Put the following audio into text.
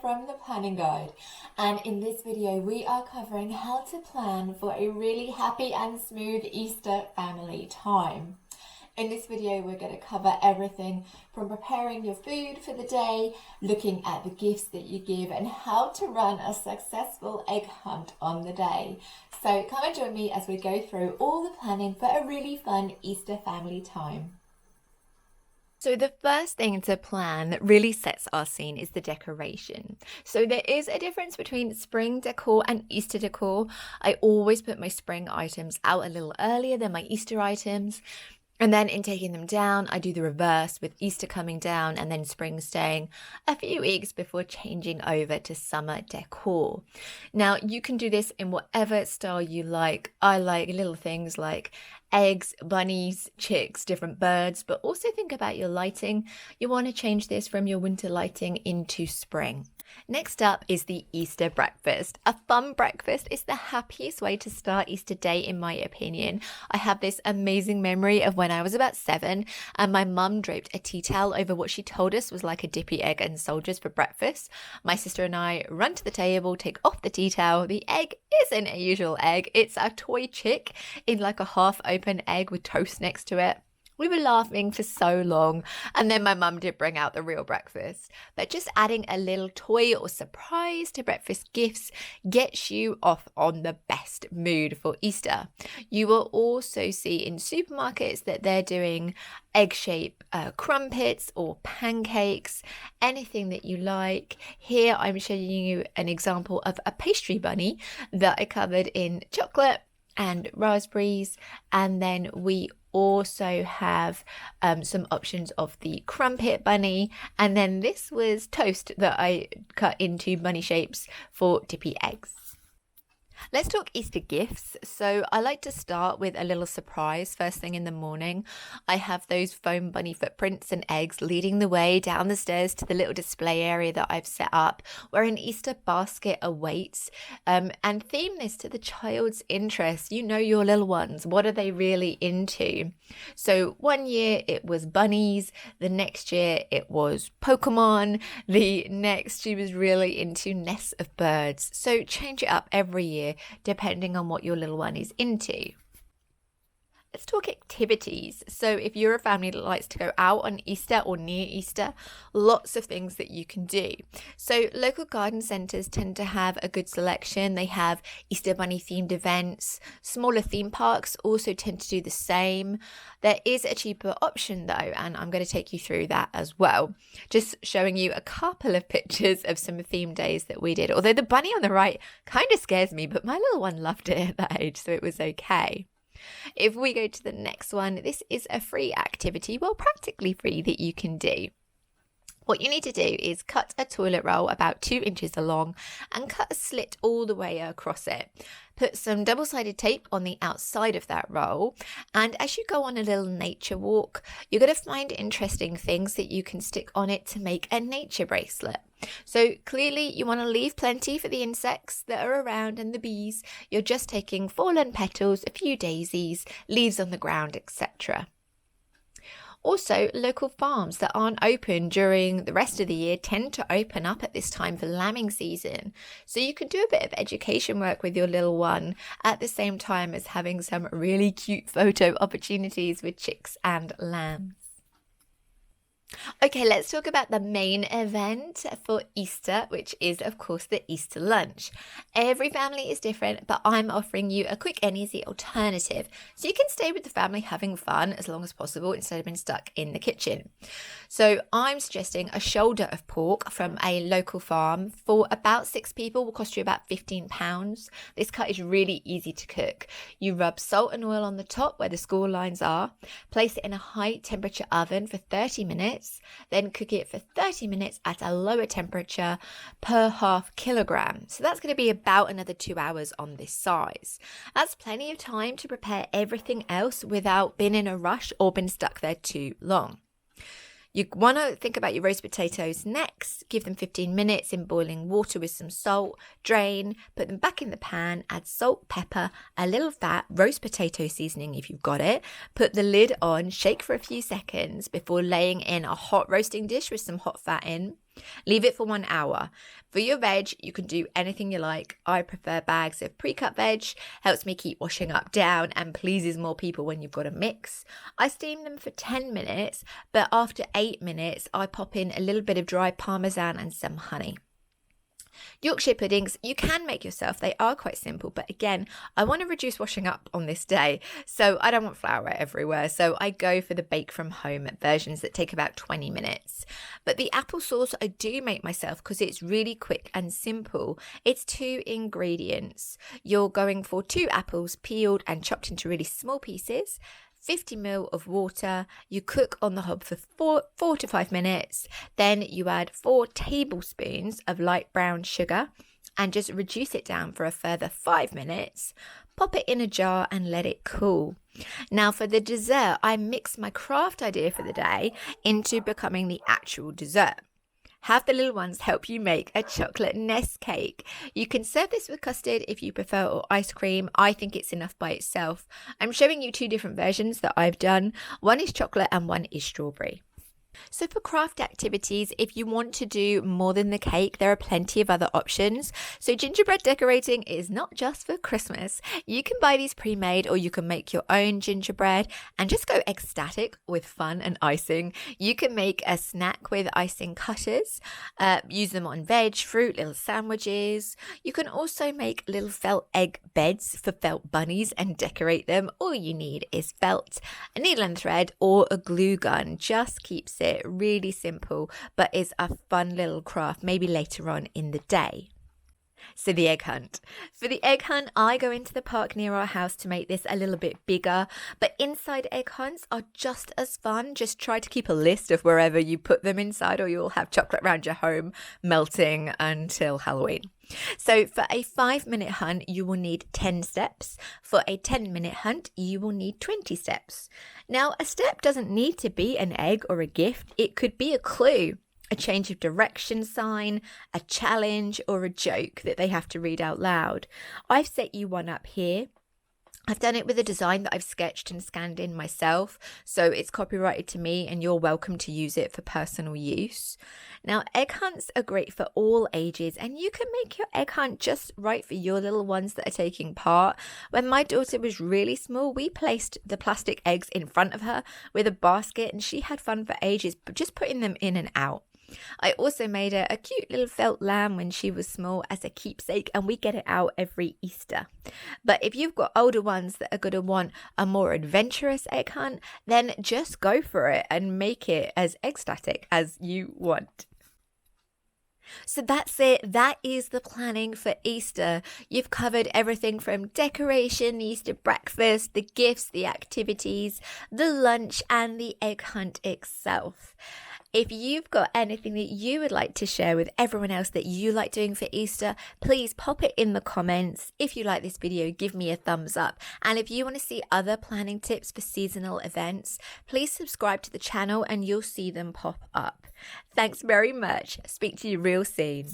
from the planning guide, and in this video we are covering how to plan for a really happy and smooth Easter family time. In this video we're going to cover everything from preparing your food for the day, looking at the gifts that you give, and how to run a successful egg hunt on the day. So come and join me as we go through all the planning for a really fun Easter family time. So the first thing to plan that really sets our scene is the decoration. So there is a difference between spring decor and Easter decor. I always put my spring items out a little earlier than my Easter items. And then in taking them down, I do the reverse with Easter coming down and then spring staying a few weeks before changing over to summer decor. Now, you can do this in whatever style you like. I like little things like eggs, bunnies, chicks, different birds, but also think about your lighting. You want to change this from your winter lighting into spring. Next up is the Easter breakfast. A fun breakfast is the happiest way to start Easter Day, in my opinion. I have this amazing memory of when I was about 7 and my mum draped a tea towel over what she told us was like a dippy egg and soldiers for breakfast. My sister and I run to the table, take off the tea towel. The egg isn't a usual egg. It's a toy chick in like a half open egg with toast next to it. We were laughing for so long, and then my mum did bring out the real breakfast. But just adding a little toy or surprise to breakfast gifts gets you off on the best mood for Easter. You will also see in supermarkets that they're doing egg-shaped crumpets or pancakes, anything that you like. Here I'm showing you an example of a pastry bunny that I covered in chocolate and raspberries, and then we also have some options of the crumpet bunny, and then this was toast that I cut into bunny shapes for dippy eggs. Let's talk Easter gifts. So I like to start with a little surprise first thing in the morning. I have those foam bunny footprints and eggs leading the way down the stairs to the little display area that I've set up where an Easter basket awaits, and theme this to the child's interest. You know your little ones. What are they really into? So one year it was bunnies. The next year it was Pokemon. The next she was really into nests of birds. So change it up every year depending on what your little one is into. Let's talk activities. So if you're a family that likes to go out on Easter or near Easter, lots of things that you can do. So local garden centres tend to have a good selection. They have Easter bunny themed events. Smaller theme parks also tend to do the same. There is a cheaper option though, and I'm going to take you through that as well. Just showing you a couple of pictures of some theme days that we did. Although the bunny on the right kind of scares me, but my little one loved it at that age, so it was okay. If we go to the next one, this is a free activity, well, practically free, that you can do. What you need to do is cut a toilet roll about 2 inches along and cut a slit all the way across it. Put some double-sided tape on the outside of that roll, and as you go on a little nature walk, you're going to find interesting things that you can stick on it to make a nature bracelet. So clearly you want to leave plenty for the insects that are around and the bees. You're just taking fallen petals, a few daisies, leaves on the ground, etc. Also, local farms that aren't open during the rest of the year tend to open up at this time for lambing season. So you can do a bit of education work with your little one at the same time as having some really cute photo opportunities with chicks and lambs. Okay, let's talk about the main event for Easter, which is, of course, the Easter lunch. Every family is different, but I'm offering you a quick and easy alternative so you can stay with the family having fun as long as possible instead of being stuck in the kitchen. So I'm suggesting a shoulder of pork from a local farm for about 6 people, will cost you about £15. This cut is really easy to cook. You rub salt and oil on the top where the score lines are, place it in a high temperature oven for 30 minutes, then cook it for 30 minutes at a lower temperature per half kilogram. So that's going to be about another 2 hours on this size. That's plenty of time to prepare everything else without being in a rush or being stuck there too long. You want to think about your roast potatoes next. Give them 15 minutes in boiling water with some salt, drain, put them back in the pan, add salt, pepper, a little fat, roast potato seasoning if you've got it. Put the lid on, shake for a few seconds before laying in a hot roasting dish with some hot fat in. Leave it for 1 hour. For your veg, you can do anything you like. I prefer bags of pre-cut veg, helps me keep washing up down and pleases more people when you've got a mix. I steam them for 10 minutes, but after 8 minutes, I pop in a little bit of dry parmesan and some honey. Yorkshire puddings, you can make yourself. They are quite simple, but again, I want to reduce washing up on this day, so I don't want flour everywhere. So I go for the bake from home versions that take about 20 minutes. But the applesauce I do make myself because it's really quick and simple. It's 2 ingredients. You're going for 2 apples peeled and chopped into really small pieces. 50 ml of water. You cook on the hob for 4 to 5 minutes. Then you add 4 tablespoons of light brown sugar and just reduce it down for a further 5 minutes. Pop it in a jar and let it cool. Now for the dessert, I mix my craft idea for the day into becoming the actual dessert. Have the little ones help you make a chocolate nest cake. You can serve this with custard if you prefer, or ice cream. I think it's enough by itself. I'm showing you 2 different versions that I've done. One is chocolate and one is strawberry. So for craft activities, if you want to do more than the cake, there are plenty of other options. So gingerbread decorating is not just for Christmas. You can buy these pre-made or you can make your own gingerbread and just go ecstatic with fun and icing. You can make a snack with icing cutters, use them on veg, fruit, little sandwiches. You can also make little felt egg beds for felt bunnies and decorate them. All you need is felt, a needle and thread, or a glue gun. Just keeps it really simple, but is a fun little craft maybe later on in the day. So the egg hunt. For the egg hunt, I go into the park near our house to make this a little bit bigger, but inside egg hunts are just as fun. Just try to keep a list of wherever you put them inside or you'll have chocolate around your home melting until Halloween. So for a 5-minute hunt, you will need 10 steps. For a 10-minute hunt, you will need 20 steps. Now, a step doesn't need to be an egg or a gift. It could be a clue, a change of direction sign, a challenge, or a joke that they have to read out loud. I've set you one up here. I've done it with a design that I've sketched and scanned in myself, so it's copyrighted to me and you're welcome to use it for personal use. Now, egg hunts are great for all ages and you can make your egg hunt just right for your little ones that are taking part. When my daughter was really small, we placed the plastic eggs in front of her with a basket and she had fun for ages, just putting them in and out. I also made her a cute little felt lamb when she was small as a keepsake, and we get it out every Easter. But if you've got older ones that are going to want a more adventurous egg hunt, then just go for it and make it as ecstatic as you want. So that's it. That is the planning for Easter. You've covered everything from decoration, the Easter breakfast, the gifts, the activities, the lunch, and the egg hunt itself. If you've got anything that you would like to share with everyone else that you like doing for Easter, please pop it in the comments. If you like this video, give me a thumbs up. And if you want to see other planning tips for seasonal events, please subscribe to the channel and you'll see them pop up. Thanks very much. Speak to you real soon.